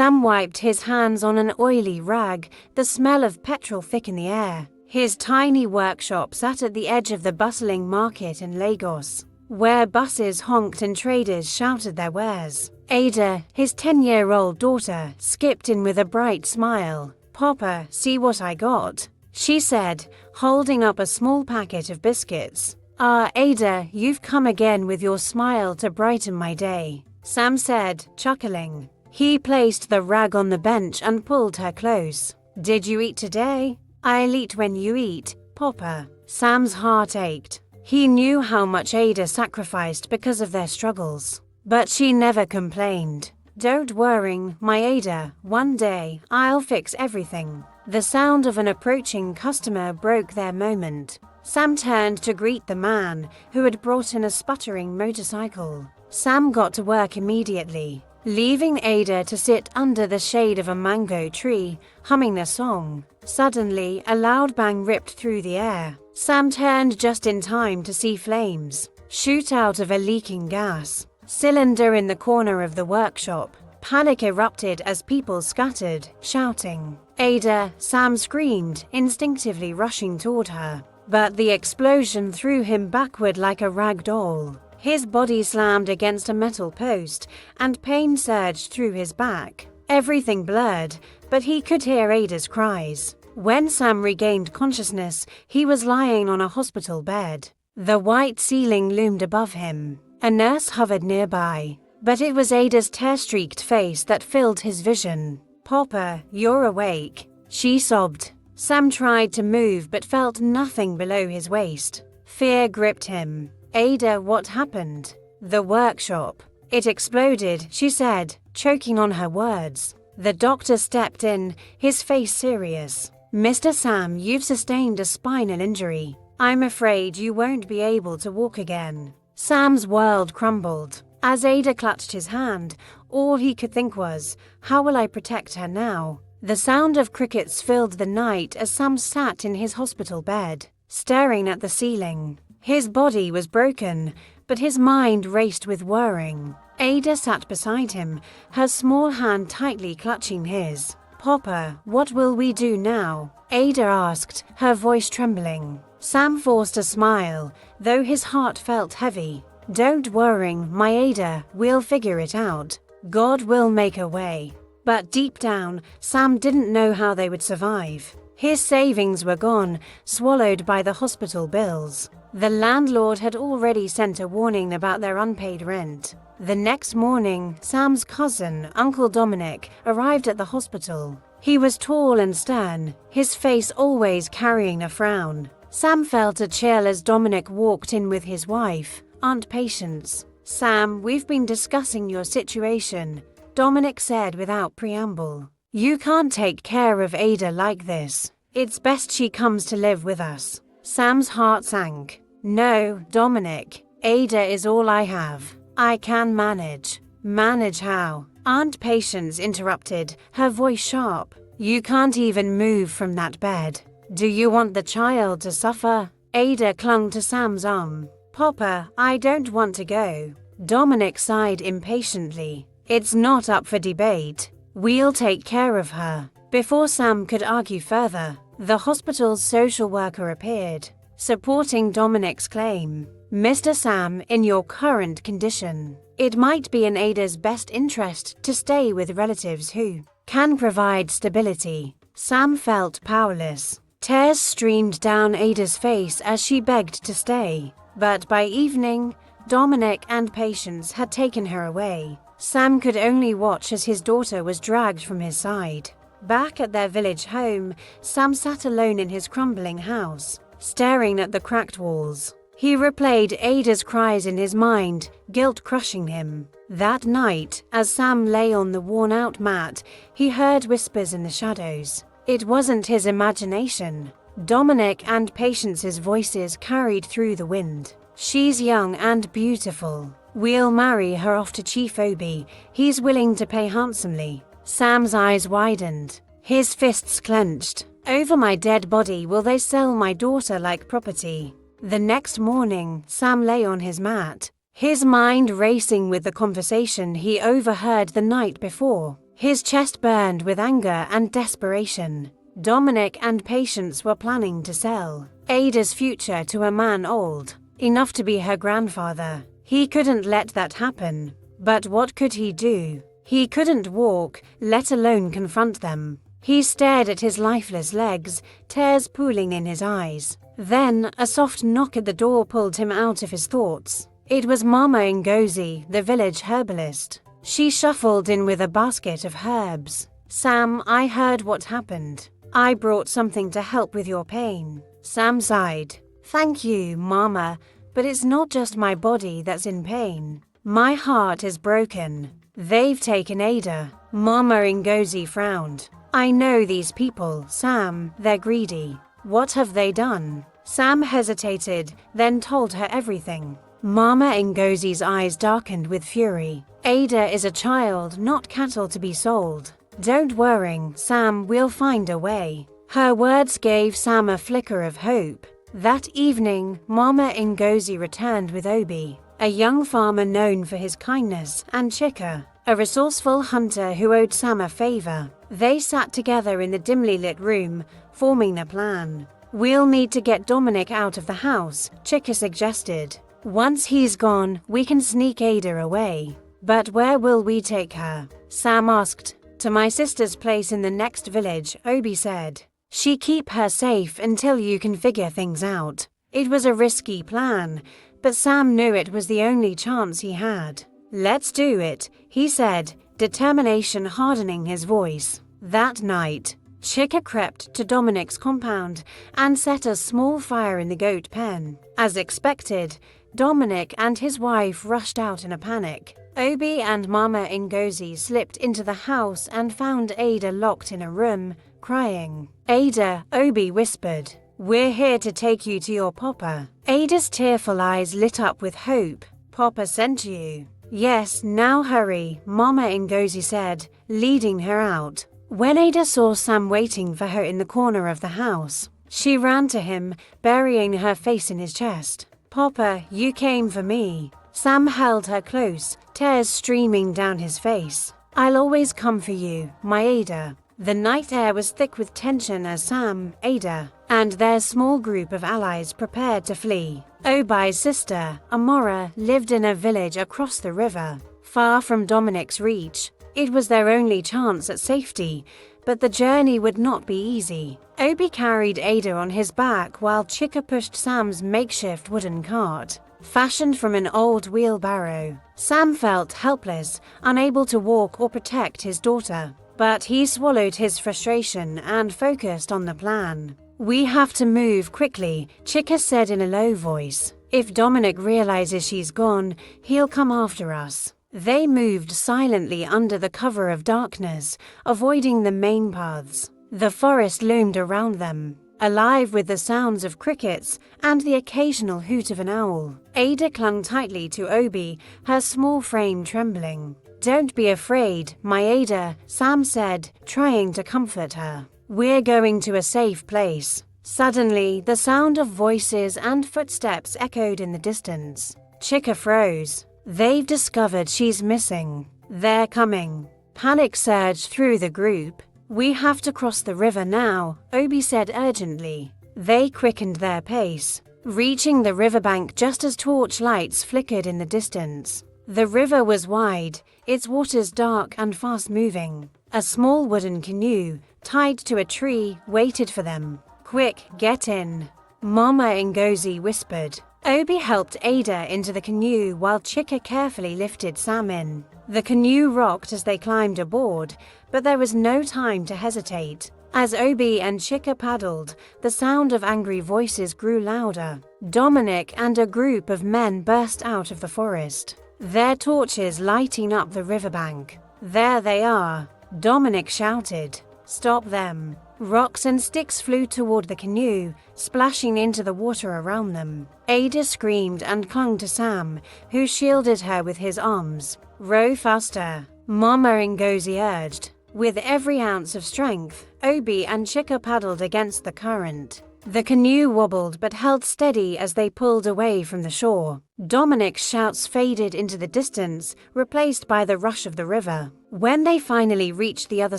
Sam wiped his hands on an oily rag, the smell of petrol thick in the air. His tiny workshop sat at the edge of the bustling market in Lagos, where buses honked and traders shouted their wares. Ada, his 10-year-old daughter, skipped in with a bright smile. "Papa, see what I got," she said, holding up a small packet of biscuits. "Ah, Ada, you've come again with your smile to brighten my day," Sam said, chuckling. He placed the rag on the bench and pulled her close. "Did you eat today?" "I'll eat when you eat, Papa." Sam's heart ached. He knew how much Ada sacrificed because of their struggles, but she never complained. "Don't worry, my Ada, one day I'll fix everything." The sound of an approaching customer broke their moment. Sam turned to greet the man, who had brought in a sputtering motorcycle. Sam got to work immediately, leaving Ada to sit under the shade of a mango tree, humming a song. Suddenly, a loud bang ripped through the air. Sam turned just in time to see flames shoot out of a leaking gas cylinder in the corner of the workshop. Panic erupted as people scattered, shouting. "Ada," Sam screamed, instinctively rushing toward her. But the explosion threw him backward like a rag doll. His body slammed against a metal post, and pain surged through his back. Everything blurred, but he could hear Ada's cries. When Sam regained consciousness, he was lying on a hospital bed. The white ceiling loomed above him. A nurse hovered nearby, but it was Ada's tear-streaked face that filled his vision. "Papa, you're awake," she sobbed. Sam tried to move but felt nothing below his waist. Fear gripped him. "Ada, what happened?" "The workshop. It exploded," she said, choking on her words. The doctor stepped in, his face serious. "Mr. Sam, you've sustained a spinal injury. I'm afraid you won't be able to walk again." Sam's world crumbled. As Ada clutched his hand, all he could think was, "How will I protect her now?" The sound of crickets filled the night as Sam sat in his hospital bed, staring at the ceiling. His body was broken, but his mind raced with worrying. Ada sat beside him, her small hand tightly clutching his. "Papa, what will we do now?" Ada asked, her voice trembling. Sam forced a smile, though his heart felt heavy. "Don't worry, my Ada, we'll figure it out. God will make a way." But deep down, Sam didn't know how they would survive. His savings were gone, swallowed by the hospital bills. The landlord had already sent a warning about their unpaid rent. The next morning, Sam's cousin, Uncle Dominic, arrived at the hospital. He was tall and stern, his face always carrying a frown. Sam felt a chill as Dominic walked in with his wife, Aunt Patience. "Sam, we've been discussing your situation," Dominic said without preamble. "You can't take care of Ada like this. It's best she comes to live with us." Sam's heart sank. "No, Dominic. Ada is all I have. I can manage." "Manage how?" Aunt Patience interrupted, her voice sharp. "You can't even move from that bed. Do you want the child to suffer?" Ada clung to Sam's arm. "Papa, I don't want to go." Dominic sighed impatiently. "It's not up for debate. We'll take care of her." Before Sam could argue further, the hospital's social worker appeared, supporting Dominic's claim. "Mr. Sam, in your current condition, it might be in Ada's best interest to stay with relatives who can provide stability." Sam felt powerless. Tears streamed down Ada's face as she begged to stay. But by evening, Dominic and Patience had taken her away. Sam could only watch as his daughter was dragged from his side. Back at their village home, Sam sat alone in his crumbling house, staring at the cracked walls. He replayed Ada's cries in his mind, guilt crushing him. That night, as Sam lay on the worn-out mat, he heard whispers in the shadows. It wasn't his imagination. Dominic and Patience's voices carried through the wind. "She's young and beautiful. We'll marry her off to Chief Obi. He's willing to pay handsomely." Sam's eyes widened. His fists clenched. "Over my dead body will they sell my daughter like property?" The next morning, Sam lay on his mat, his mind racing with the conversation he overheard the night before. His chest burned with anger and desperation. Dominic and Patience were planning to sell Ada's future to a man old enough to be her grandfather. He couldn't let that happen. But what could he do? He couldn't walk, let alone confront them. He stared at his lifeless legs, tears pooling in his eyes. Then, a soft knock at the door pulled him out of his thoughts. It was Mama Ngozi, the village herbalist. She shuffled in with a basket of herbs. "Sam, I heard what happened. I brought something to help with your pain." Sam sighed. "Thank you, Mama, but it's not just my body that's in pain. My heart is broken. They've taken Ada." Mama Ngozi frowned. "I know these people, Sam. They're greedy. What have they done?" Sam hesitated, then told her everything. Mama Ngozi's eyes darkened with fury. "Ada is a child, not cattle to be sold. Don't worry, Sam, we'll find a way." Her words gave Sam a flicker of hope. That evening, Mama Ngozi returned with Obi, a young farmer known for his kindness, and Chika, a resourceful hunter who owed Sam a favor. They sat together in the dimly lit room, forming a plan. "We'll need to get Dominic out of the house," Chika suggested. "Once he's gone, we can sneak Ada away." "But where will we take her?" Sam asked. "To my sister's place in the next village," Obi said. "She keep her safe until you can figure things out." It was a risky plan, but Sam knew it was the only chance he had. "Let's do it," he said, determination hardening his voice. That night, Chika crept to Dominic's compound and set a small fire in the goat pen. As expected, Dominic and his wife rushed out in a panic. Obi and Mama Ngozi slipped into the house and found Ada locked in a room, crying. "Ada," Obi whispered, "we're here to take you to your papa." Ada's tearful eyes lit up with hope. "Papa sent you?" "Yes, now hurry," Mama Ngozi said, leading her out. When Ada saw Sam waiting for her in the corner of the house, she ran to him, burying her face in his chest. "Papa, you came for me." Sam held her close, tears streaming down his face. "I'll always come for you, my Ada." The night air was thick with tension as Sam, Ada, and their small group of allies prepared to flee. Obi's sister, Amora, lived in a village across the river, far from Dominic's reach. It was their only chance at safety, but the journey would not be easy. Obi carried Ada on his back while Chika pushed Sam's makeshift wooden cart, fashioned from an old wheelbarrow. Sam felt helpless, unable to walk or protect his daughter, but he swallowed his frustration and focused on the plan. "We have to move quickly," Chika said in a low voice. "If Dominic realizes she's gone, he'll come after us." They moved silently under the cover of darkness, avoiding the main paths. The forest loomed around them, alive with the sounds of crickets and the occasional hoot of an owl. Ada clung tightly to Obi, her small frame trembling. "Don't be afraid, my Ada," Sam said, trying to comfort her. "We're going to a safe place." Suddenly, the sound of voices and footsteps echoed in the distance. Chika froze. "They've discovered she's missing. They're coming." Panic surged through the group. "We have to cross the river now," Obi said urgently. They quickened their pace, reaching the riverbank just as torch lights flickered in the distance. The river was wide, its waters dark and fast-moving. A small wooden canoe, tied to a tree, waited for them. "Quick, get in," Mama Ngozi whispered. Obi helped Ada into the canoe while Chika carefully lifted Sam in. The canoe rocked as they climbed aboard, but there was no time to hesitate. As Obi and Chika paddled, the sound of angry voices grew louder. Dominic and a group of men burst out of the forest, their torches lighting up the riverbank. "There they are," Dominic shouted. "Stop them." Rocks and sticks flew toward the canoe, splashing into the water around them. Ada screamed and clung to Sam, who shielded her with his arms. "Row faster," Mama Ngozi urged. With every ounce of strength, Obi and Chika paddled against the current. The canoe wobbled but held steady as they pulled away from the shore. Dominic's shouts faded into the distance, replaced by the rush of the river. When they finally reached the other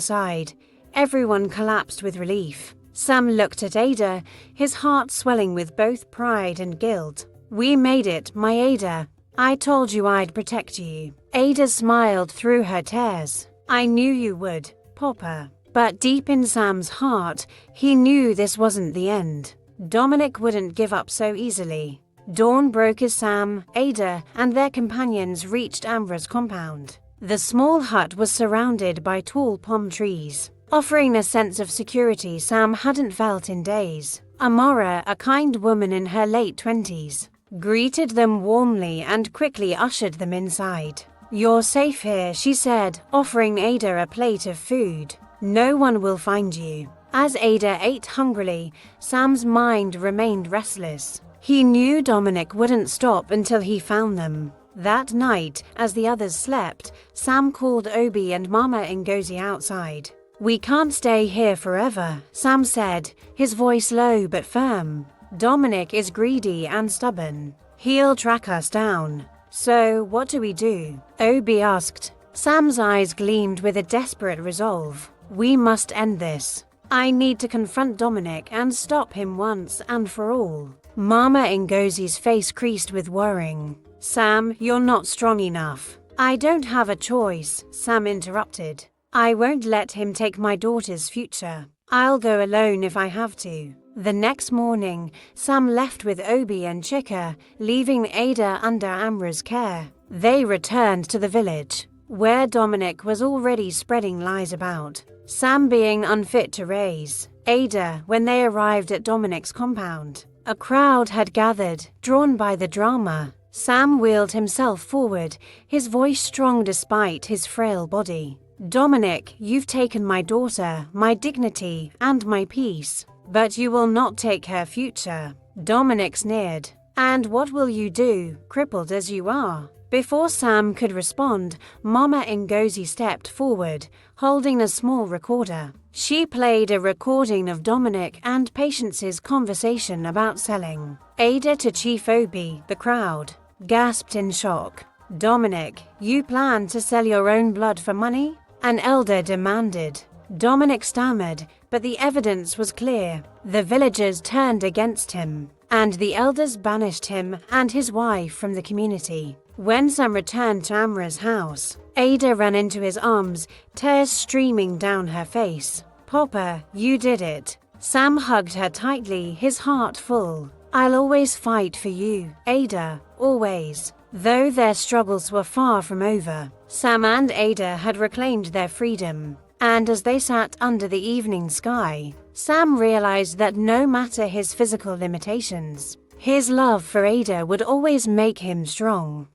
side, everyone collapsed with relief. Sam looked at Ada, his heart swelling with both pride and guilt. "We made it, my Ada. I told you I'd protect you." Ada smiled through her tears. "I knew you would, Papa." But deep in Sam's heart, he knew this wasn't the end. Dominic wouldn't give up so easily. Dawn broke as Sam, Ada, and their companions reached Ambra's compound. The small hut was surrounded by tall palm trees, offering a sense of security Sam hadn't felt in days. Amara, a kind woman in her late 20s, greeted them warmly and quickly ushered them inside. "You're safe here," she said, offering Ada a plate of food. "No one will find you." As Ada ate hungrily, Sam's mind remained restless. He knew Dominic wouldn't stop until he found them. That night, as the others slept, Sam called Obi and Mama Ngozi outside. "We can't stay here forever," Sam said, his voice low but firm. "Dominic is greedy and stubborn. He'll track us down. So, what do we do?" Obi asked. Sam's eyes gleamed with a desperate resolve. "We must end this. I need to confront Dominic and stop him once and for all." Mama Ngozi's face creased with worrying. "Sam, you're not strong enough." "I don't have a choice," Sam interrupted. "I won't let him take my daughter's future. I'll go alone if I have to." The next morning, Sam left with Obi and Chika, leaving Ada under Amra's care. They returned to the village, where Dominic was already spreading lies about Sam being unfit to raise Ada. When they arrived at Dominic's compound, a crowd had gathered, drawn by the drama. Sam wheeled himself forward, his voice strong despite his frail body. "Dominic, you've taken my daughter, my dignity, and my peace, but you will not take her future." Dominic sneered. "And what will you do, crippled as you are?" Before Sam could respond, Mama Ngozi stepped forward, holding a small recorder. She played a recording of Dominic and Patience's conversation about selling Ada to Chief Obi. The crowd gasped in shock. "Dominic, you plan to sell your own blood for money?" an elder demanded. Dominic stammered, but the evidence was clear. The villagers turned against him, and the elders banished him and his wife from the community. When Sam returned to Amra's house, Ada ran into his arms, tears streaming down her face. "Papa, you did it." Sam hugged her tightly, his heart full. "I'll always fight for you, Ada, always." Though their struggles were far from over, Sam and Ada had reclaimed their freedom. And as they sat under the evening sky, Sam realized that no matter his physical limitations, his love for Ada would always make him strong.